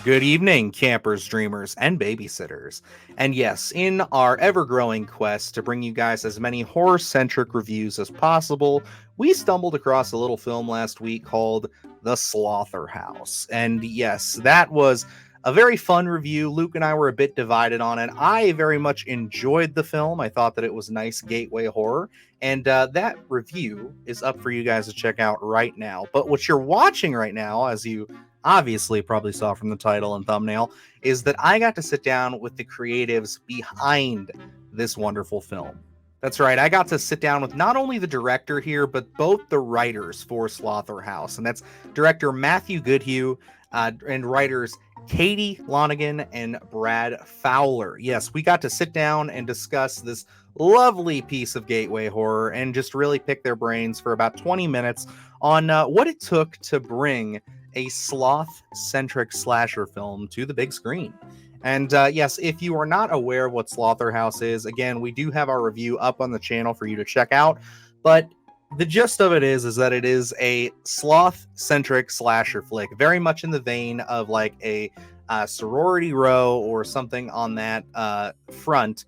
Good evening, campers, dreamers, and babysitters. And yes, in our ever growing quest to bring you guys as many horror centric reviews as possible, we stumbled across a little film last week called The Slotherhouse. And yes, that was a very fun review. Luke and I were a bit divided on it. I very much enjoyed the film. I thought that it was nice gateway horror. And that review is up for you guys to check out right now. But what you're watching right now, as you obviously probably saw from the title and thumbnail, is that I got to sit down with the creatives behind this wonderful film. That's right, I got to sit down with not only the director here, but both the writers for Slotherhouse, and that's director Matthew Goodhue and writers Cady Lanigan and Brad Folwer. Yes, we got to sit down and discuss this lovely piece of gateway horror and just really pick their brains for about 20 minutes on what it took to bring a sloth-centric slasher film to the big screen. And yes, if you are not aware of what Slotherhouse is, again, we do have our review up on the channel for you to check out. But the gist of it is that it is a sloth-centric slasher flick, very much in the vein of like a Sorority Row or something on that front.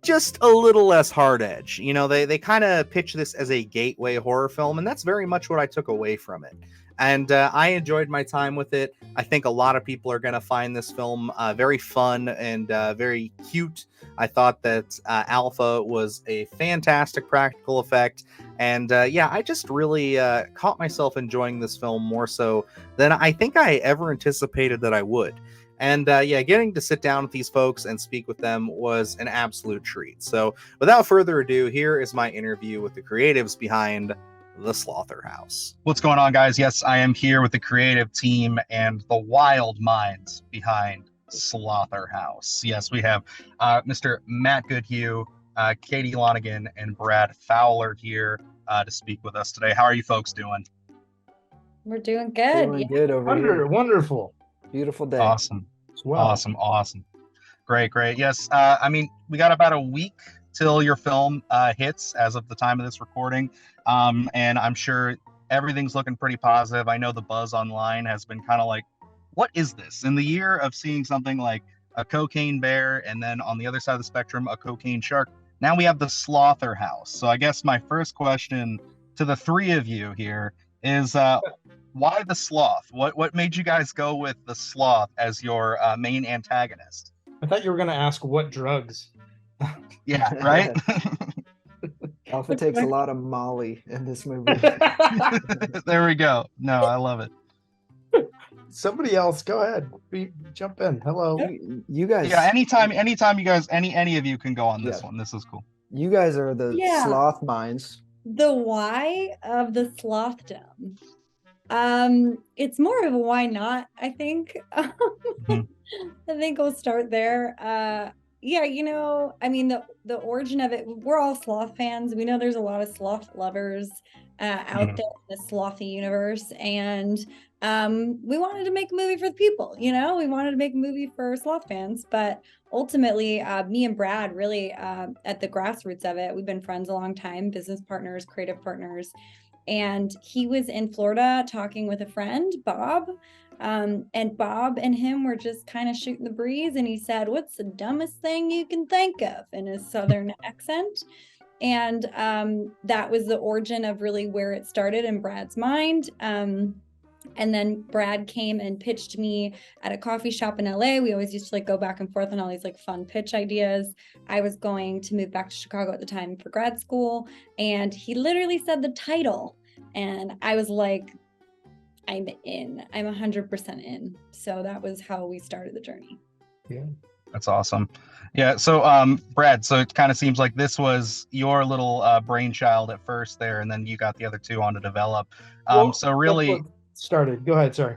Just a little less hard edge. You know, they kind of pitch this as a gateway horror film, and that's very much what I took away from it. And I enjoyed my time with it. I think a lot of people are going to find this film very fun and very cute. I thought that Alpha was a fantastic practical effect. And yeah, I just really caught myself enjoying this film more so than I think I ever anticipated that I would. And yeah, getting to sit down with these folks and speak with them was an absolute treat. So without further ado, here is my interview with the creatives behind The Slotherhouse. What's going on, guys? Yes, I am here with the creative team and the wild minds behind Slotherhouse. Yes, we have Mr. Matt Goodhue, Cady Lanigan, and Brad Folwer here to speak with us today. How are you folks doing? We're doing good. Doing good over here. Wonderful. Beautiful day. Awesome. Well. Awesome. Great. Yes, I mean, we got about a week till your film hits as of the time of this recording. And I'm sure everything's looking pretty positive. I know the buzz online has been kind of like, what is this? In the year of seeing something like a cocaine bear and then on the other side of the spectrum, a cocaine shark, now we have the Slotherhouse. So I guess my first question to the three of you here is why the sloth? What made you guys go with the sloth as your main antagonist? I thought you were going to ask what drugs. Yeah, right? Alpha takes a lot of Molly in this movie. There we go. No, I love it. Somebody else, go ahead. Jump in. Hello. You guys. Yeah, anytime you guys, any of you can go on this one. This is cool. You guys are the sloth minds. The why of the slothdom. It's more of a why not, I think. I think we'll start there. Yeah, you know, I mean, the origin of it, we're all sloth fans. We know there's a lot of sloth lovers out there in the slothy universe. And we wanted to make a movie for the people, you know? We wanted to make a movie for sloth fans. But ultimately, me and Brad really at the grassroots of it, we've been friends a long time, business partners, creative partners. And he was in Florida talking with a friend, Bob. And Bob and him were just kind of shooting the breeze. And he said, "What's the dumbest thing you can think of?" in his Southern accent. And that was the origin of really where it started in Brad's mind. And then Brad came and pitched me at a coffee shop in LA. We always used to like go back and forth on all these like fun pitch ideas. I was going to move back to Chicago at the time for grad school. And he literally said the title. And I was like, I'm in. I'm 100% in. So that was how we started the journey. Yeah. That's awesome. Yeah. So, Brad, so it kind of seems like this was your little brainchild at first there, and then you got the other two on to develop. So really started. Go ahead. Sorry.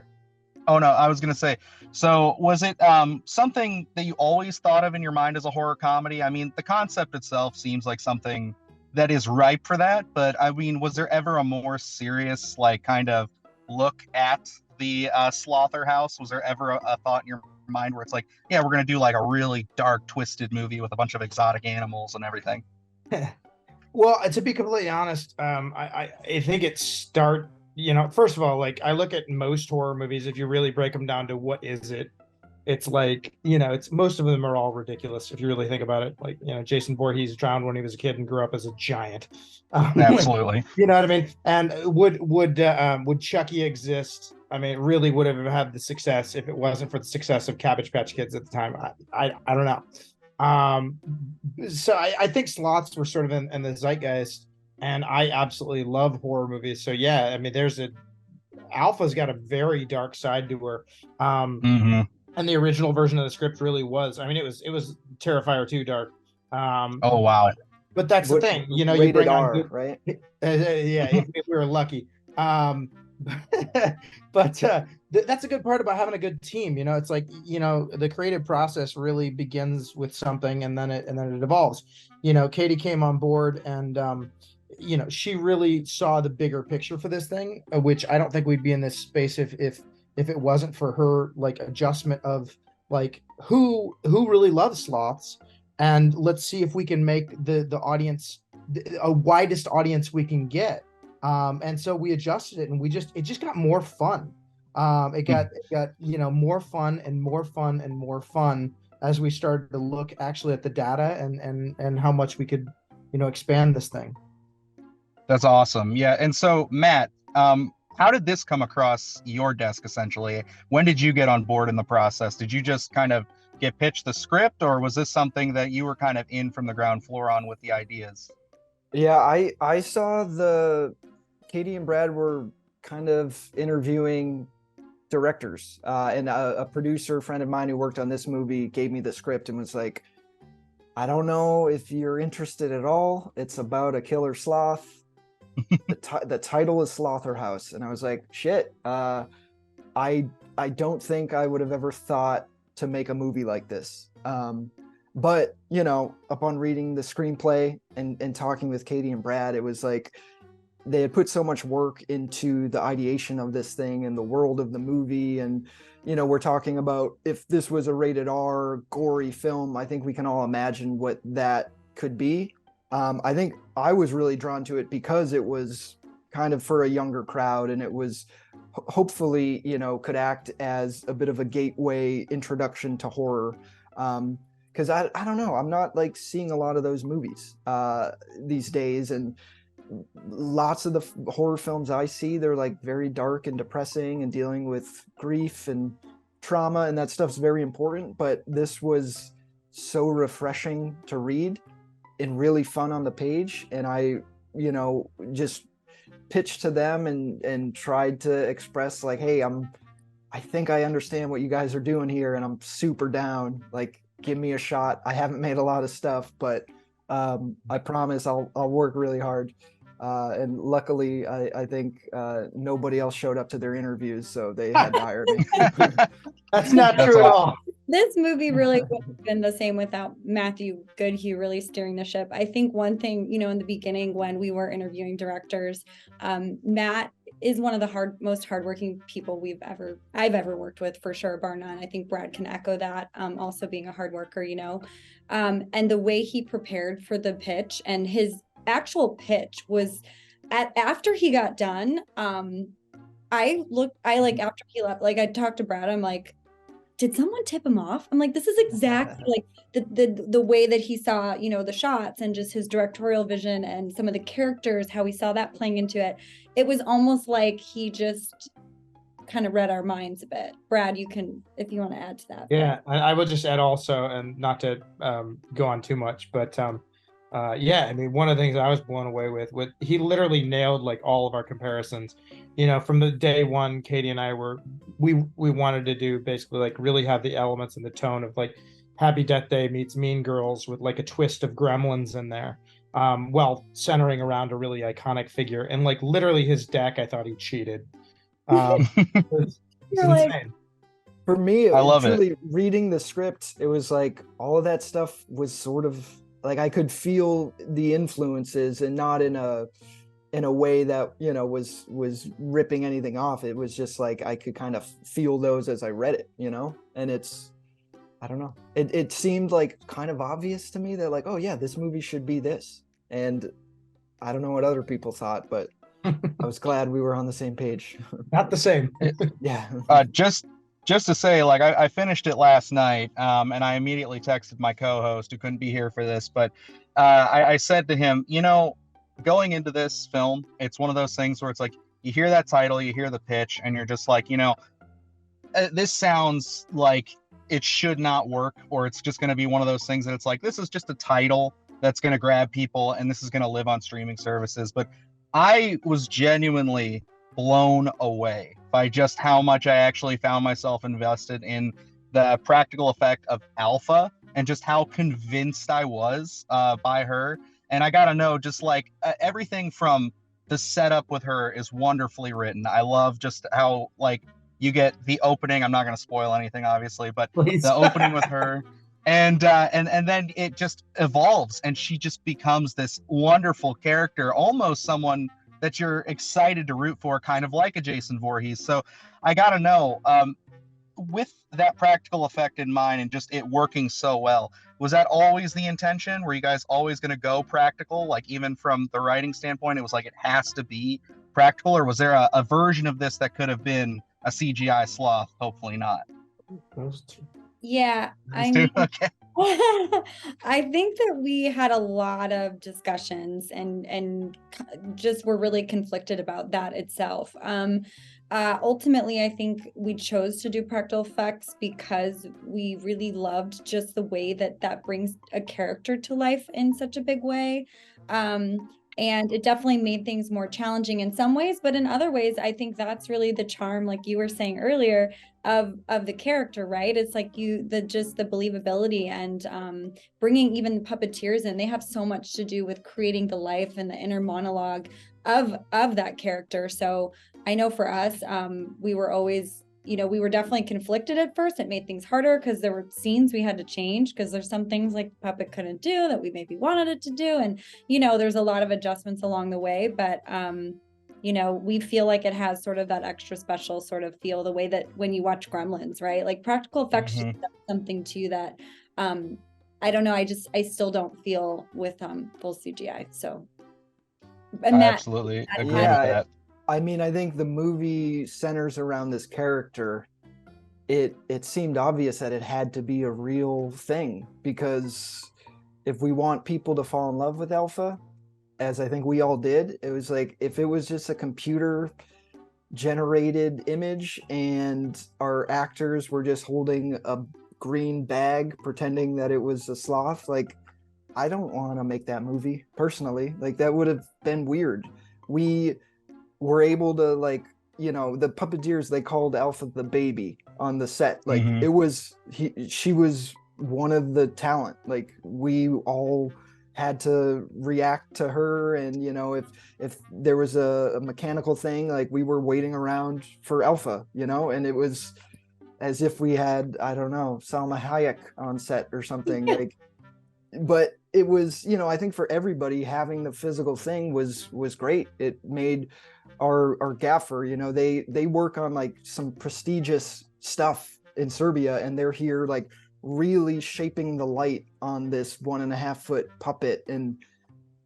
Oh, no, I was going to say, so was it something that you always thought of in your mind as a horror comedy? I mean, the concept itself seems like something that is ripe for that. But I mean, was there ever a more serious, like, kind of look at the Slotherhouse? Was there ever a thought in your mind where it's like, yeah, we're going to do like a really dark, twisted movie with a bunch of exotic animals and everything? Well, to be completely honest, I think it first of all, like I look at most horror movies, if you really break them down to what is it, it's like, it's most of them are all ridiculous if you really think about it. Like, Jason Voorhees drowned when he was a kid and grew up as a giant. Absolutely. You know what I mean? And would Chucky exist? I mean, it really would have had the success if it wasn't for the success of Cabbage Patch Kids at the time. I don't know. So I think sloths were sort of in the zeitgeist, and I absolutely love horror movies. So yeah, I mean, Alpha's got a very dark side to her. And the original version of the script really was. I mean, it was Terrifier 2 dark. Oh wow. But that's the thing, you rated bring R, on right? Yeah, if we were lucky. But that's a good part about having a good team. It's like, the creative process really begins with something, and then it evolves. Cady came on board, and she really saw the bigger picture for this thing, which I don't think we'd be in this space if it wasn't for her like adjustment of like who really loves sloths, and let's see if we can make the audience a widest audience we can get. And so we adjusted it, and it just got more fun. It got more fun and more fun and more fun as we started to look actually at the data and how much we could expand this thing. That's awesome. Yeah. And so Matt, how did this come across your desk essentially? When did you get on board in the process? Did you just kind of get pitched the script, or was this something that you were kind of in from the ground floor on with the ideas? Yeah, I saw Cady and Brad were kind of interviewing directors, and a producer friend of mine who worked on this movie gave me the script and was like, I don't know if you're interested at all. It's about a killer sloth. The title is Slotherhouse, and I was like, shit. I don't think I would have ever thought to make a movie like this. But upon reading the screenplay and talking with Cady and Brad, it was like they had put so much work into the ideation of this thing and the world of the movie. And we're talking about, if this was a rated R gory film, I think we can all imagine what that could be. I think I was really drawn to it because it was kind of for a younger crowd, and it was hopefully, could act as a bit of a gateway introduction to horror. Because I don't know, I'm not like seeing a lot of those movies these days, and lots of the horror films I see, they're like very dark and depressing and dealing with grief and trauma, and that stuff's very important. But this was so refreshing to read and really fun on the page, and I just pitched to them and tried to express like, hey, I think I understand what you guys are doing here, and I'm super down. Like, give me a shot. I haven't made a lot of stuff, but I promise I'll work really hard. And luckily, I think nobody else showed up to their interviews, so they had to hire me. That's not true at all. This movie really wouldn't have been the same without Matthew Goodhue really steering the ship. I think one thing, in the beginning when we were interviewing directors, Matt is one of the most hardworking people I've ever worked with, for sure, bar none. I think Brad can echo that. Also being a hard worker, and the way he prepared for the pitch, and his actual pitch was after he got done. After he left, like I talked to Brad, I'm like, did someone tip him off? I'm like, this is exactly like the way that he saw, the shots and just his directorial vision and some of the characters, how he saw that playing into it. It was almost like he just kind of read our minds a bit. Brad, you can, if you want to add to that. Yeah, I would just add also, and not to go on too much, but yeah, I mean, one of the things I was blown away with he literally nailed like all of our comparisons. From the day one, Cady and I we wanted to do basically like really have the elements and the tone of like Happy Death Day meets Mean Girls with like a twist of Gremlins in there, while centering around a really iconic figure. And like literally his deck, I thought he cheated. It's insane. For me, I love truly reading the script, it was like all of that stuff was sort of like I could feel the influences, and not in a way that was ripping anything off. It was just like I could kind of feel those as I read it, and it's, I don't know, it seemed like kind of obvious to me that like, oh yeah, this movie should be this. And I don't know what other people thought, but I was glad we were on the same page. Not the same. Yeah. just to say, like, I finished it last night, and I immediately texted my co-host who couldn't be here for this, but I said to him, going into this film, it's one of those things where it's like you hear that title, you hear the pitch, and you're just like, this sounds like it should not work, or it's just going to be one of those things that it's like, this is just a title that's going to grab people and this is going to live on streaming services. But I was genuinely blown away by just how much I actually found myself invested in the practical effect of Alpha and just how convinced I was by her. And I gotta know, just like everything from the setup with her is wonderfully written. I love just how, like, you get the opening. I'm not going to spoil anything, obviously, but Please. the opening with her, and then it just evolves, and she just becomes this wonderful character, almost someone that you're excited to root for, kind of like a Jason Voorhees. So I got to know, with that practical effect in mind and just it working so well, was that always the intention? Were you guys always going to go practical? Like, even from the writing standpoint, it was like it has to be practical, or was there a version of this that could have been a CGI sloth? Hopefully not. Yeah, I Those two? mean, Okay. I think that we had a lot of discussions and just were really conflicted about that itself. Ultimately, I think we chose to do practical effects because we really loved just the way that brings a character to life in such a big way. And it definitely made things more challenging in some ways, but in other ways, I think that's really the charm, like you were saying earlier, of the character, right? It's like just the believability and bringing even the puppeteers in. They have so much to do with creating the life and the inner monologue of that character. So I know for us, we were always, we were definitely conflicted at first. It made things harder because there were scenes we had to change because there's some things like the puppet couldn't do that we maybe wanted it to do. And, there's a lot of adjustments along the way, but, we feel like it has sort of that extra special sort of feel, the way that when you watch Gremlins, right? Like practical effects just does something too that, I don't know. I still don't feel with full CGI. So, and I that, absolutely agree with Yeah, that. I mean, I think the movie centers around this character. It seemed obvious that it had to be a real thing, because if we want people to fall in love with Alpha, as I think we all did, it was like, if it was just a computer generated image and our actors were just holding a green bag pretending that it was a sloth, like, I don't want to make that movie personally. Like, that would have been weird. We were able to, like, the puppeteers, they called Alpha the baby on the set. Like, it was she was one of the talent. Like, we all had to react to her, and if there was a mechanical thing, like, we were waiting around for Alpha, and it was as if we had, I don't know, Salma Hayek on set or something. Like, but it was, I think for everybody, having the physical thing was great. It made our gaffer, they work on like some prestigious stuff in Serbia, and they're here like really shaping the light on this 1.5 foot puppet, and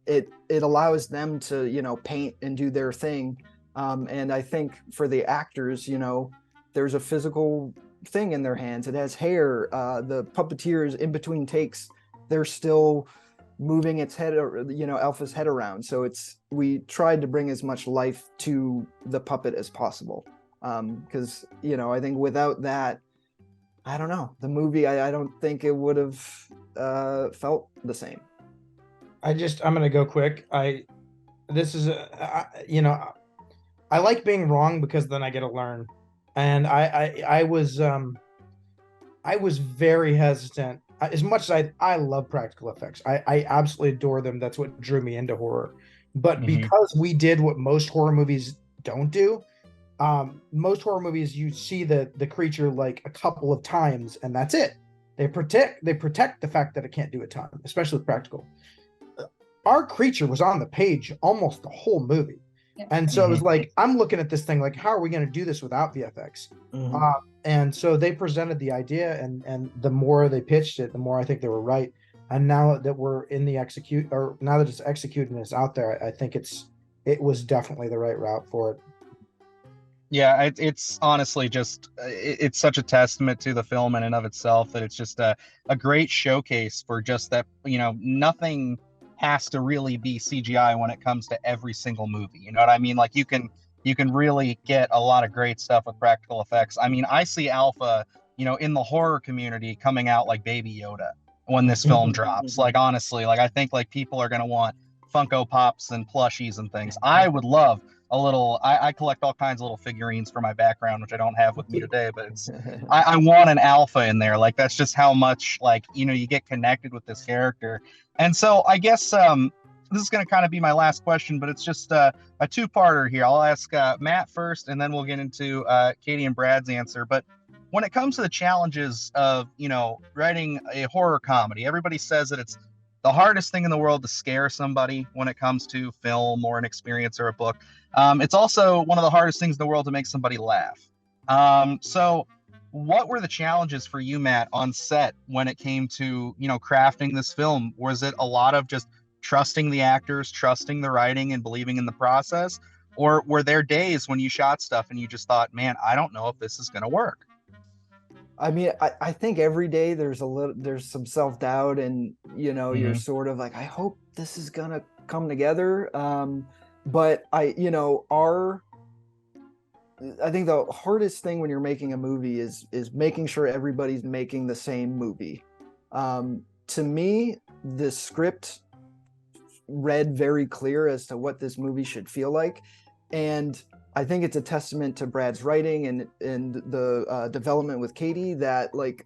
it allows them to paint and do their thing. And I think for the actors, there's a physical thing in their hands. It has hair. The puppeteers, in between takes, they're still moving its head, Alpha's head around. So we tried to bring as much life to the puppet as possible. Because, I think without that, I don't know, the movie, I don't think it would have felt the same. I'm going to go quick. I like being wrong because then I get to learn. And I was very hesitant. As much as I love practical effects, I absolutely adore them. That's what drew me into horror. But because we did what most horror movies don't do, most horror movies, you see the creature like a couple of times and that's it. They protect the fact that it can't do a ton, especially with practical. Our creature was on the page almost the whole movie. Yeah. And so it was like, I'm looking at this thing like, how are we going to do this without VFX? And so they presented the idea, and the more they pitched it, the more I think they were right. And now that we're in the now that it's executed and it's out there, I think it was definitely the right route for it. Yeah, it's honestly just it's such a testament to the film in and of itself that it's just a great showcase for just that, nothing has to really be CGI when it comes to every single movie. You know what I mean? Like you can really get a lot of great stuff with practical effects. I mean, I see Alpha, in the horror community coming out like Baby Yoda when this film drops. Like honestly, like I think like people are gonna want Funko Pops and plushies and things. I would love a little. I collect all kinds of little figurines for my background, which I don't have with me today, but I want an Alpha in there. Like that's just how much like you get connected with this character. And so I guess this is going to kind of be my last question, but it's just a two-parter here. I'll ask Matt first, and then we'll get into Cady and Brad's answer. But when it comes to the challenges of writing a horror comedy, everybody says that it's the hardest thing in the world to scare somebody when it comes to film or an experience or a book. It's also one of the hardest things in the world to make somebody laugh. So what were the challenges for you, Matt, on set when it came to, crafting this film? Was it a lot of just trusting the actors, trusting the writing, and believing in the process? Or were there days when you shot stuff and you just thought, man, I don't know if this is going to work? I mean, I think every day there's some self-doubt, and you're sort of like, I hope this is gonna come together. But I think the hardest thing when you're making a movie is making sure everybody's making the same movie. To me, the script read very clear as to what this movie should feel like, and I think it's a testament to Brad's writing and the development with Cady that, like,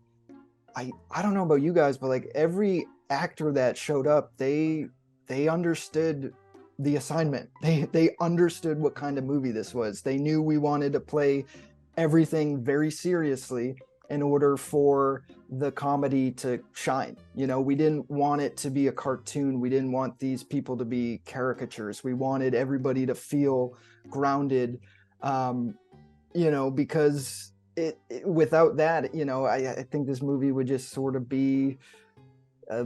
I don't know about you guys, but like every actor that showed up, they understood the assignment. They understood what kind of movie this was. They knew we wanted to play everything very seriously in order for the comedy to shine. We didn't want it to be a cartoon. We didn't want these people to be caricatures. We wanted everybody to feel grounded, because it without that, I think this movie would just sort of be, I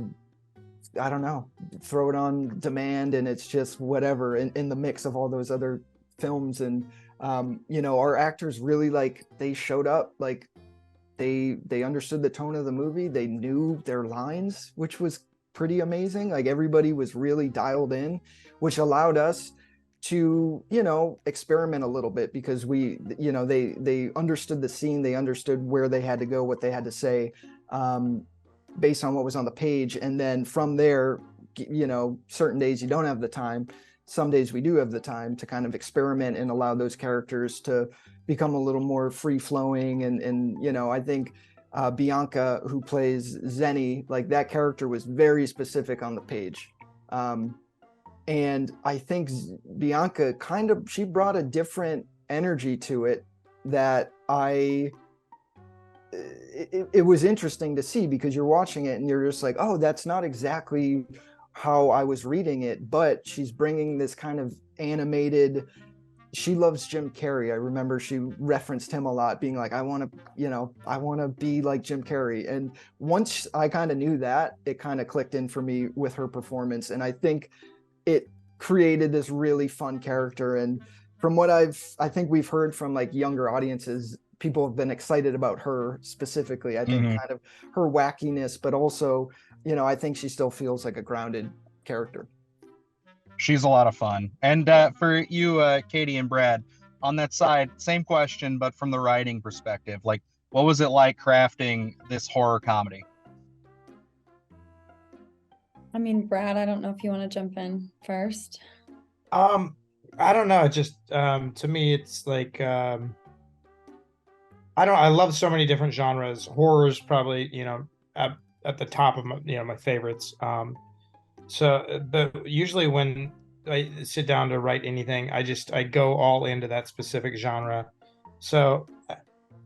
don't know, throw it on demand, and it's just whatever in the mix of all those other films. And our actors really, like, they showed up, like they understood the tone of the movie. They knew their lines, which was pretty amazing. Like everybody was really dialed in, which allowed us to experiment a little bit, because they understood the scene, they understood where they had to go, what they had to say, based on what was on the page. And then from there, certain days you don't have the time, some days we do have the time to kind of experiment and allow those characters to become a little more free-flowing. And I think Bianca, who plays Zenny, like that character was very specific on the page. And I think Bianca she brought a different energy to it that it was interesting to see, because you're watching it and you're just like, oh, that's not exactly how I was reading it, but she's bringing this kind of animated. She loves Jim Carrey. I remember she referenced him a lot, being like, I want to be like Jim Carrey. And once I kind of knew that, it kind of clicked in for me with her performance. And I think it created this really fun character. And from what I think we've heard from like younger audiences, people have been excited about her specifically. I think kind of her wackiness, but also, I think she still feels like a grounded character. She's a lot of fun. And for you, Cady and Brad, on that side, same question, but from the writing perspective, like, what was it like crafting this horror comedy? I mean, Brad, I don't know if you want to jump in first. I don't know. It just to me, it's like I love so many different genres. Horror is probably at the top of my favorites. But usually when I sit down to write anything, I go all into that specific genre. So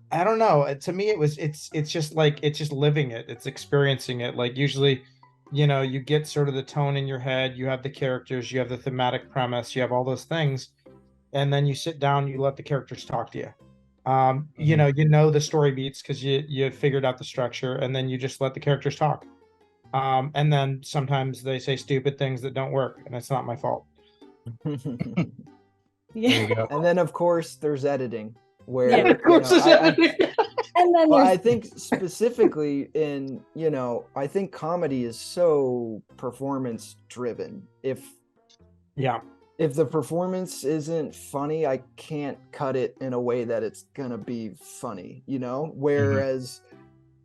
I don't know. To me, it's just living it. It's experiencing it. Like usually, you get sort of the tone in your head. You have the characters. You have the thematic premise. You have all those things, and then you sit down. You let the characters talk to you. You know the story beats because you figured out the structure, and then you just let the characters talk. And then sometimes they say stupid things that don't work, and it's not my fault. Yeah. There you go. And then of course there's editing. where Yeah. Of course, And then well, there's I think specifically in, I think comedy is so performance driven. yeah. If the performance isn't funny, I can't cut it in a way that it's gonna be funny, Whereas,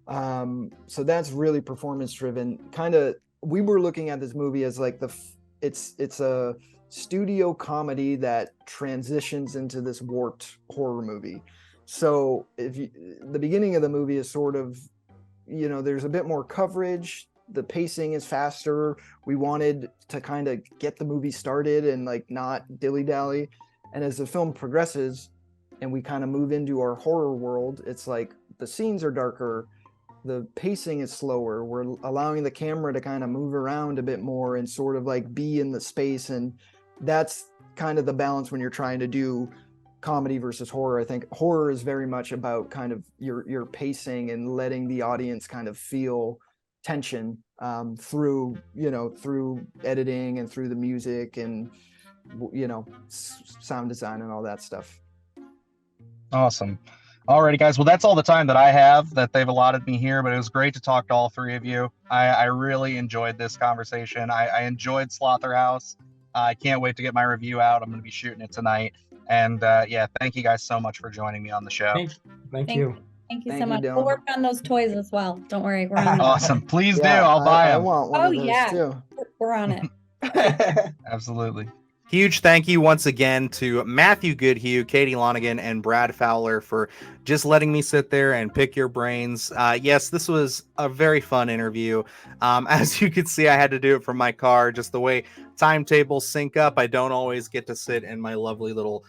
so that's really performance driven. Kind of, we were looking at this movie as like it's a studio comedy that transitions into this warped horror movie. So the beginning of the movie is sort of, there's a bit more coverage. The pacing is faster. We wanted to kind of get the movie started and like not dilly dally. And as the film progresses and we kind of move into our horror world, it's like the scenes are darker. The pacing is slower. We're allowing the camera to kind of move around a bit more and sort of like be in the space. And that's kind of the balance when you're trying to do comedy versus horror. I think horror is very much about kind of your pacing and letting the audience kind of feel tension through editing and through the music and sound design and all that stuff. Awesome. Alrighty, guys. Well, that's all the time that I have that they've allotted me here, but it was great to talk to all three of you. I really enjoyed this conversation. I enjoyed Slotherhouse. I can't wait to get my review out. I'm going to be shooting it tonight. And thank you guys so much for joining me on the show. Thank you. Thank you Thank so you, much. Dylan. We'll work on those toys as well. Don't worry, we're on it. Awesome. Please do. Yeah, I'll buy I them. want one Oh of those yeah, too. we're on it. Absolutely. Huge thank you once again to Matthew Goodhue, Cady Lanigan, and Brad Fowler for just letting me sit there and pick your brains. Yes, this was a very fun interview. As you can see, I had to do it from my car. Just the way timetables sync up, I don't always get to sit in my lovely little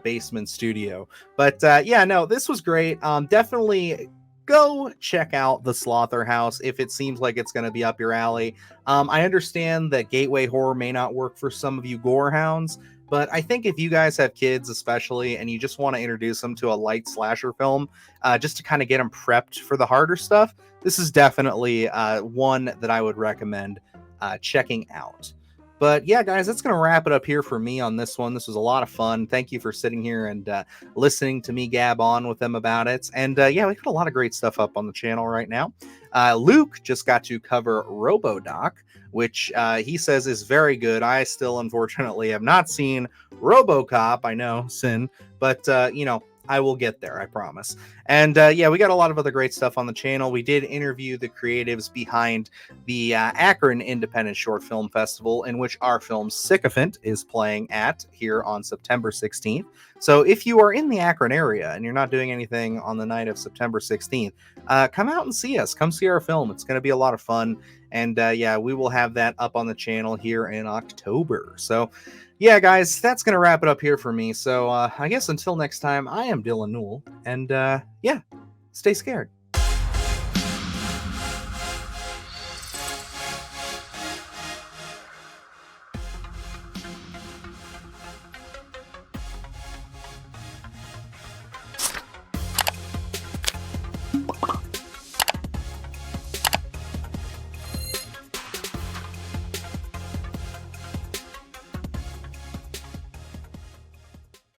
basement studio. But this was great. Definitely go check out the Slotherhouse if it seems like it's going to be up your alley. I understand that gateway horror may not work for some of you gore hounds, but I think if you guys have kids especially and you just want to introduce them to a light slasher film just to kind of get them prepped for the harder stuff, this is definitely one that I would recommend checking out. But yeah, guys, that's going to wrap it up here for me on this one. This was a lot of fun. Thank you for sitting here and listening to me gab on with them about it. And we got a lot of great stuff up on the channel right now. Luke just got to cover RoboDoc, which he says is very good. I still, unfortunately, have not seen RoboCop. I know, sin, but I will get there, I promise. And we got a lot of other great stuff on the channel. We did interview the creatives behind the Akron Independent Short Film Festival, in which our film Sycophant is playing at here on September 16th. So if you are in the Akron area and you're not doing anything on the night of September 16th, come out and see us. Come see our film. It's going to be a lot of fun. And we will have that up on the channel here in October. So yeah, guys, that's going to wrap it up here for me. So I guess until next time, I am Dylan Newell. And stay scared.